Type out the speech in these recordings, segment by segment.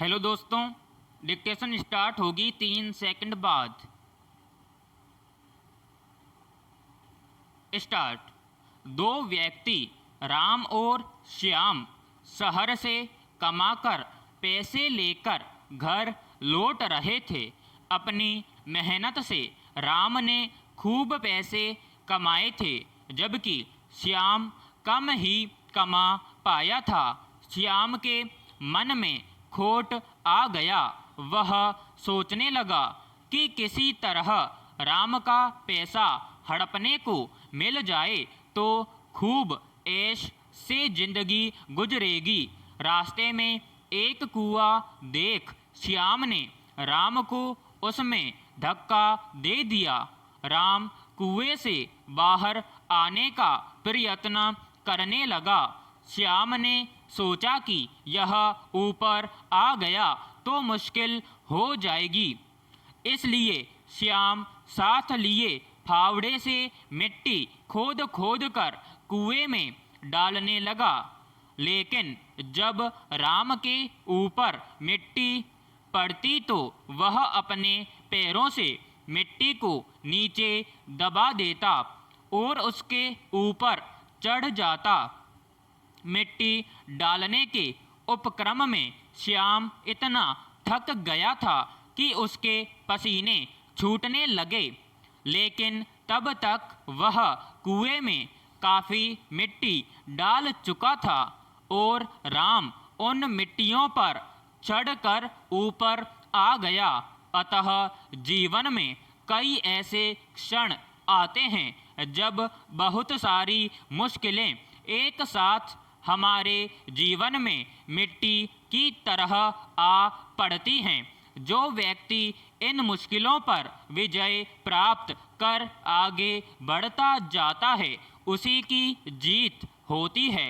Hello दोस्तों, dictation start होगी 3 second बाद। स्टार्ट। दो व्यक्ति राम और श्याम शहर से कमाकर पैसे लेकर घर लौट रहे थे। अपनी मेहनत से राम ने खूब पैसे कमाए थे, जबकि श्याम कम ही कमा पाया था। श्याम के मन में खोट आ गया। वह सोचने लगा कि किसी तरह राम का पैसा हड़पने को मिल जाए तो खूब ऐश से जिंदगी गुजरेगी। रास्ते में एक कुआं देख श्याम ने राम को उसमें धक्का दे दिया। राम कुएं से बाहर आने का प्रयत्न करने लगा। श्याम ने सोचा कि यह ऊपर आ गया तो मुश्किल हो जाएगी, इसलिए श्याम साथ लिए फावड़े से मिट्टी खोद खोद कर कुएं में डालने लगा। लेकिन जब राम के ऊपर मिट्टी पड़ती तो वह अपने पैरों से मिट्टी को नीचे दबा देता और उसके ऊपर चढ़ जाता। मिट्टी डालने के उपक्रम में श्याम इतना थक गया था कि उसके पसीने छूटने लगे, लेकिन तब तक वह कुएं में काफ़ी मिट्टी डाल चुका था और राम उन मिट्टियों पर चढ़कर ऊपर आ गया। अतः जीवन में कई ऐसे क्षण आते हैं जब बहुत सारी मुश्किलें एक साथ हमारे जीवन में मिट्टी की तरह आ पड़ती हैं। जो व्यक्ति इन मुश्किलों पर विजय प्राप्त कर आगे बढ़ता जाता है उसी की जीत होती है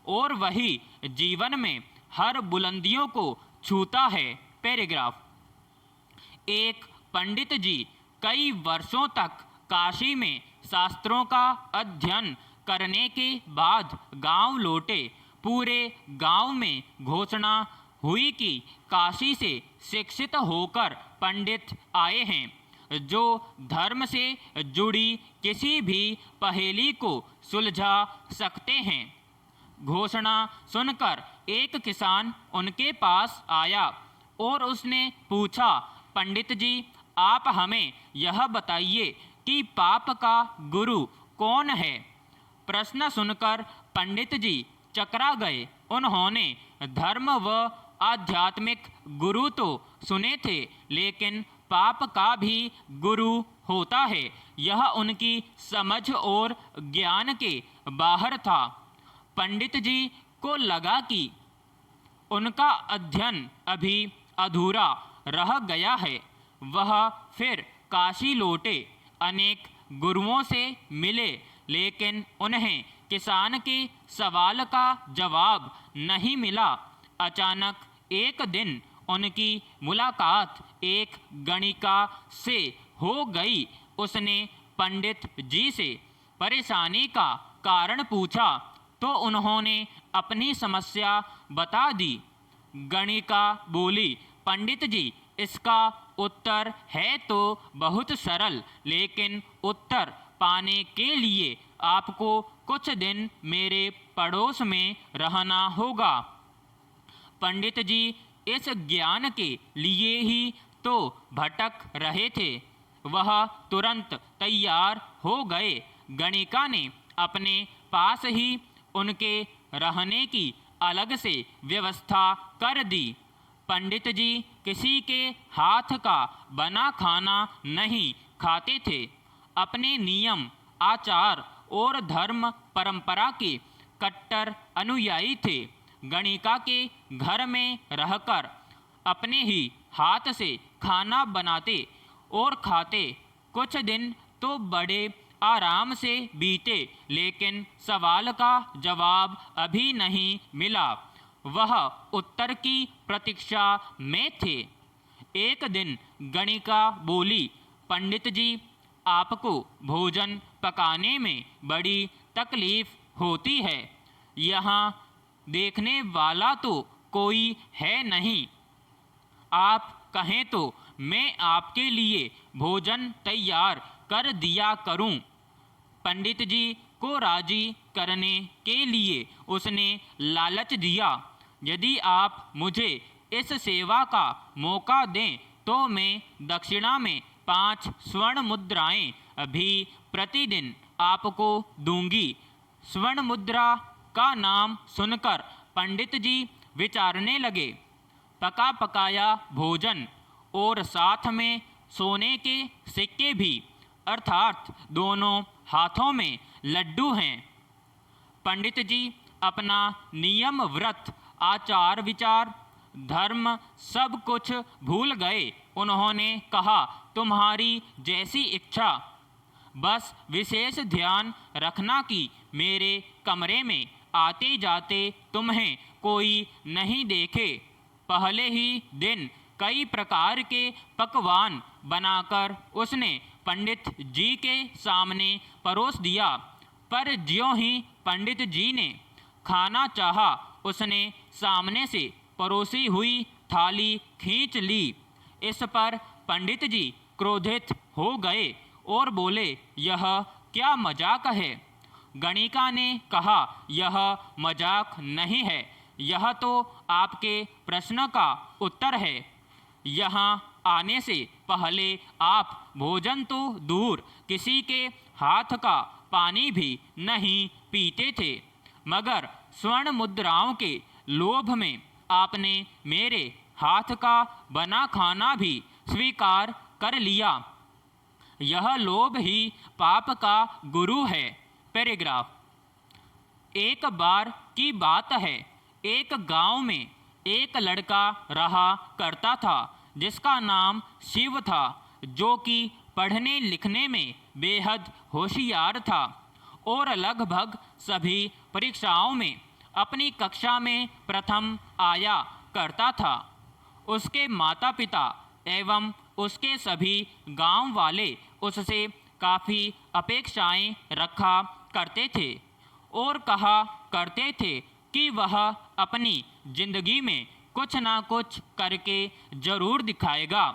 और वही जीवन में हर बुलंदियों को छूता है। पैराग्राफ। एक पंडित जी कई वर्षों तक काशी में शास्त्रों का अध्ययन करने के बाद गांव लौटे। पूरे गांव में घोषणा हुई कि काशी से शिक्षित होकर पंडित आए हैं जो धर्म से जुड़ी किसी भी पहेली को सुलझा सकते हैं। घोषणा सुनकर एक किसान उनके पास आया और उसने पूछा, पंडित जी, आप हमें यह बताइए कि पाप का गुरु कौन है। प्रश्न सुनकर पंडित जी चकरा गए। उन्होंने धर्म व आध्यात्मिक गुरु तो सुने थे, लेकिन पाप का भी गुरु होता है, यह उनकी समझ और ज्ञान के बाहर था। पंडित जी को लगा कि उनका अध्ययन अभी अधूरा रह गया है। वह फिर काशी लौटे, अनेक गुरुओं से मिले, लेकिन उन्हें किसान के सवाल का जवाब नहीं मिला। अचानक एक दिन उनकी मुलाकात एक गणिका से हो गई। उसने पंडित जी से परेशानी का कारण पूछा तो उन्होंने अपनी समस्या बता दी। गणिका बोली, पंडित जी, इसका उत्तर है तो बहुत सरल, लेकिन उत्तर पाने के लिए आपको कुछ दिन मेरे पड़ोस में रहना होगा। पंडित जी इस ज्ञान के लिए ही तो भटक रहे थे। वह तुरंत तैयार हो गए। गणिका ने अपने पास ही उनके रहने की अलग से व्यवस्था कर दी। पंडित जी किसी के हाथ का बना खाना नहीं खाते थे। अपने नियम, आचार और धर्म परंपरा के कट्टर अनुयायी थे। गणिका के घर में रहकर अपने ही हाथ से खाना बनाते और खाते। कुछ दिन तो बड़े आराम से बीते, लेकिन सवाल का जवाब अभी नहीं मिला। वह उत्तर की प्रतीक्षा में थे। एक दिन गणिका बोली, पंडित जी, आपको भोजन पकाने में बड़ी तकलीफ होती है। यहाँ देखने वाला तो कोई है नहीं। आप कहें तो मैं आपके लिए भोजन तैयार कर दिया करूं। पंडित जी को राजी करने के लिए उसने लालच दिया, यदि आप मुझे इस सेवा का मौका दें तो मैं दक्षिणा में 5 स्वर्ण मुद्राएं भी प्रतिदिन आपको दूंगी। स्वर्ण मुद्रा का नाम सुनकर पंडित जी विचारने लगे। पका पकाया भोजन और साथ में सोने के सिक्के भी, अर्थात दोनों हाथों में लड्डू हैं। पंडित जी अपना नियम, व्रत, आचार विचार, धर्म सब कुछ भूल गए। उन्होंने कहा, तुम्हारी जैसी इच्छा, बस विशेष ध्यान रखना कि मेरे कमरे में आते जाते तुम्हें कोई नहीं देखे। पहले ही दिन कई प्रकार के पकवान बनाकर उसने पंडित जी के सामने परोस दिया, पर ज्यों ही पंडित जी ने खाना चाहा, उसने सामने से परोसी हुई थाली खींच ली। इस पर पंडित जी क्रोधित हो गए और बोले, यह क्या मजाक है? गणिका ने कहा, यह मजाक नहीं है, यह तो आपके प्रश्न का उत्तर है। यहाँ आने से पहले आप भोजन तो दूर किसी के हाथ का पानी भी नहीं पीते थे, मगर स्वर्ण मुद्राओं के लोभ में आपने मेरे हाथ का बना खाना भी स्वीकार कर लिया। यह लोभ ही पाप का गुरु है। पैराग्राफ। एक बार की बात है, एक गांव में एक लड़का रहा करता था जिसका नाम शिव था, जो कि पढ़ने लिखने में बेहद होशियार था और लगभग सभी परीक्षाओं में अपनी कक्षा में प्रथम आया करता था। उसके माता पिता एवं उसके सभी गांव वाले उससे काफ़ी अपेक्षाएं रखा करते थे और कहा करते थे कि वह अपनी जिंदगी में कुछ ना कुछ करके जरूर दिखाएगा,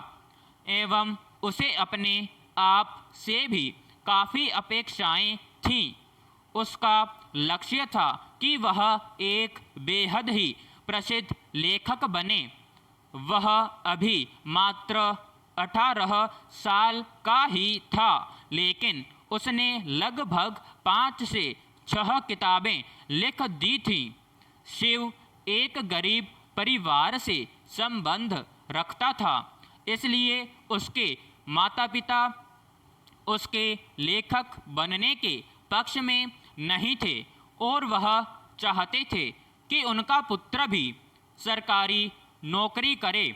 एवं उसे अपने आप से भी काफ़ी अपेक्षाएं थीं। उसका लक्ष्य था कि वह एक बेहद ही प्रसिद्ध लेखक बने। वह अभी मात्र 18 साल का ही था, लेकिन उसने लगभग 5 से 6 किताबें लिख दी थीं। शिव एक गरीब परिवार से संबंध रखता था, इसलिए उसके माता पिता उसके लेखक बनने के पक्ष में नहीं थे और वह चाहते थे कि उनका पुत्र भी सरकारी नौकरी करे,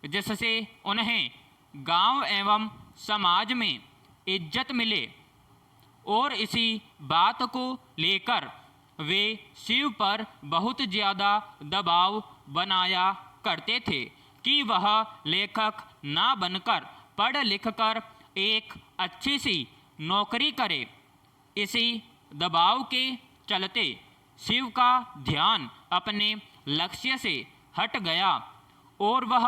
जिससे उन्हें गांव एवं समाज में इज्जत मिले। और इसी बात को लेकर वे शिव पर बहुत ज़्यादा दबाव बनाया करते थे कि वह लेखक ना बनकर पढ़ लिख कर एक अच्छी सी नौकरी करे। इसी दबाव के चलते शिव का ध्यान अपने लक्ष्य से हट गया और वह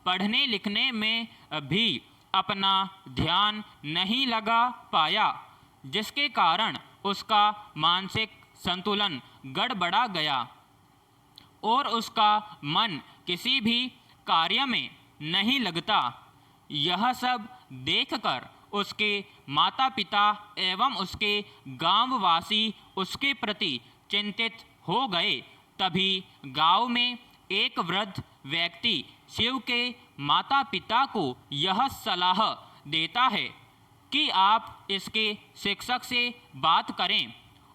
पढ़ने लिखने में भी अपना ध्यान नहीं लगा पाया, जिसके कारण उसका मानसिक संतुलन गड़बड़ा गया और उसका मन किसी भी कार्य में नहीं लगता। यह सब देखकर उसके माता पिता एवं उसके गांववासी उसके प्रति चिंतित हो गए। तभी गांव में एक वृद्ध व्यक्ति शिव के माता पिता को यह सलाह देता है कि आप इसके शिक्षक से बात करें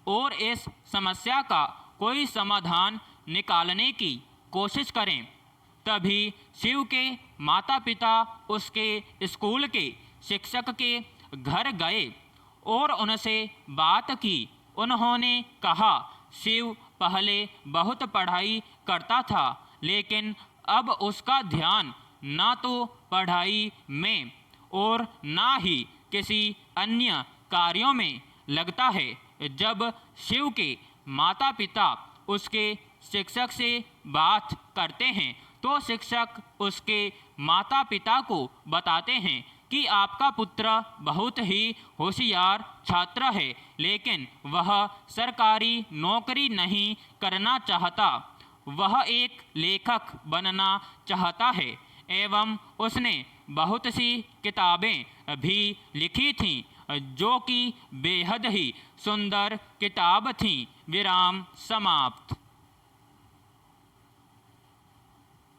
और इस समस्या का कोई समाधान निकालने की कोशिश करें। तभी शिव के माता पिता उसके स्कूल के शिक्षक के घर गए और उनसे बात की। उन्होंने कहा, शिव पहले बहुत पढ़ाई करता था, लेकिन अब उसका ध्यान ना तो पढ़ाई में और ना ही किसी अन्य कार्यों में लगता है। जब शिव के माता पिता उसके शिक्षक से बात करते हैं तो शिक्षक उसके माता पिता को बताते हैं कि आपका पुत्र बहुत ही होशियार छात्र है, लेकिन वह सरकारी नौकरी नहीं करना चाहता, वह एक लेखक बनना चाहता है एवं उसने बहुत सी किताबें भी लिखी थीं जो कि बेहद ही सुंदर किताब थीं। विराम समाप्त।